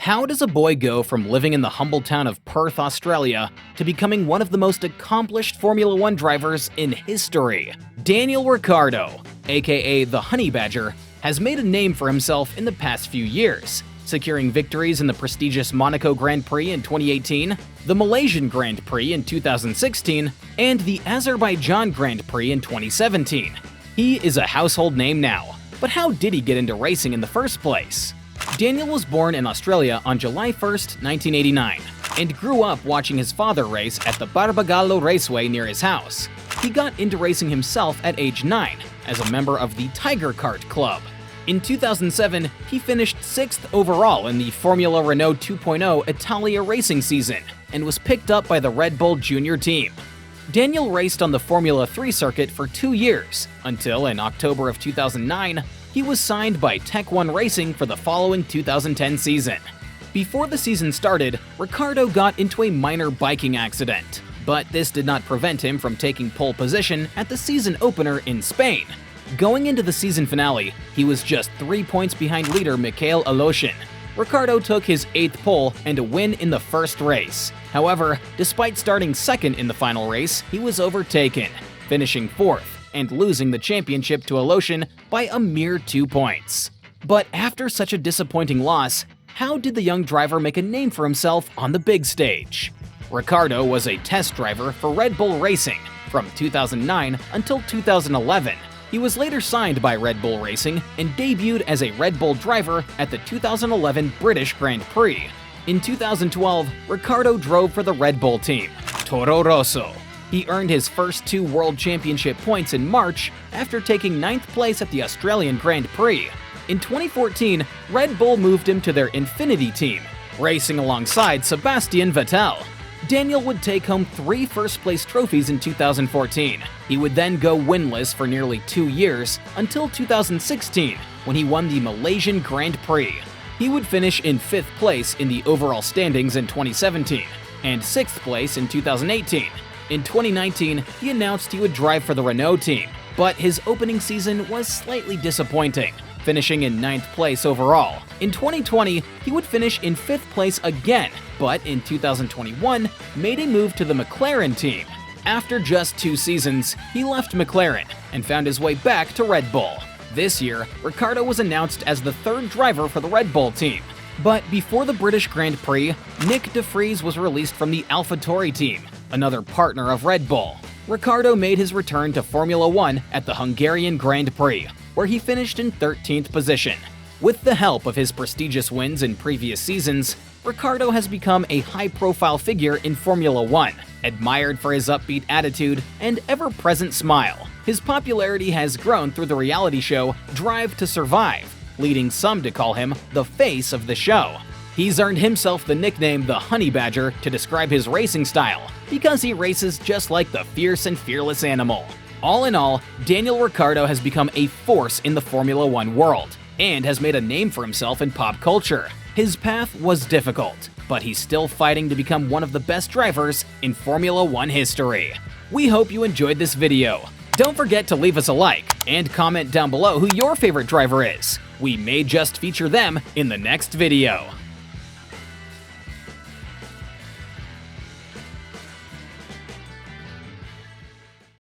How does a boy go from living in the humble town of Perth, Australia, to becoming one of the most accomplished Formula One drivers in history? Daniel Riccardo, aka the Honey Badger, has made a name for himself in the past few years, securing victories in the prestigious Monaco Grand Prix in 2018, the Malaysian Grand Prix in 2016, and the Azerbaijan Grand Prix in 2017. He is a household name now, but how did he get into racing in the first place? Daniel was born in Australia on July 1, 1989, and grew up watching his father race at the Barbagallo Raceway near his house. He got into racing himself at age 9 as a member of the Tiger Kart Club. In 2007, he finished 6th overall in the Formula Renault 2.0 Italia racing season and was picked up by the Red Bull Junior team. Daniel raced on the Formula 3 circuit for 2 years, until in October of 2009, he was signed by Tech 1 Racing for the following 2010 season. Before the season started, Riccardo got into a minor biking accident, but this did not prevent him from taking pole position at the season opener in Spain. Going into the season finale, he was just 3 points behind leader Michael Aleshin. Riccardo took his 8th pole and a win in the first race. However, despite starting second in the final race, he was overtaken, finishing 4th and losing the championship to Aleshin by a mere 2 points. But after such a disappointing loss, how did the young driver make a name for himself on the big stage? Riccardo was a test driver for Red Bull Racing from 2009 until 2011. He was later signed by Red Bull Racing and debuted as a Red Bull driver at the 2011 British Grand Prix. In 2012, Riccardo drove for the Red Bull team, Toro Rosso. He earned his first 2 World Championship points in March after taking 9th place at the Australian Grand Prix. In 2014, Red Bull moved him to their Infinity team, racing alongside Sebastian Vettel. Daniel would take home 3 first-place trophies in 2014. He would then go winless for nearly 2 years until 2016, when he won the Malaysian Grand Prix. He would finish in 5th place in the overall standings in 2017, and 6th place in 2018. In 2019, he announced he would drive for the Renault team, but his opening season was slightly disappointing, finishing in 9th place overall. In 2020, he would finish in 5th place again, but in 2021, made a move to the McLaren team. After just 2 seasons, he left McLaren and found his way back to Red Bull. This year, Riccardo was announced as the 3rd driver for the Red Bull team. But before the British Grand Prix, Nick de Vries was released from the AlphaTauri team, another partner of Red Bull. Riccardo made his return to Formula One at the Hungarian Grand Prix, where he finished in 13th position. With the help of his prestigious wins in previous seasons, Riccardo has become a high-profile figure in Formula One, admired for his upbeat attitude and ever-present smile. His popularity has grown through the reality show Drive to Survive, leading some to call him the face of the show. He's earned himself the nickname the Honey Badger to describe his racing style, because he races just like the fierce and fearless animal. All in all, Daniel Riccardo has become a force in the Formula One world, and has made a name for himself in pop culture. His path was difficult, but he's still fighting to become one of the best drivers in Formula One history. We hope you enjoyed this video. Don't forget to leave us a like, and comment down below who your favorite driver is. We may just feature them in the next video.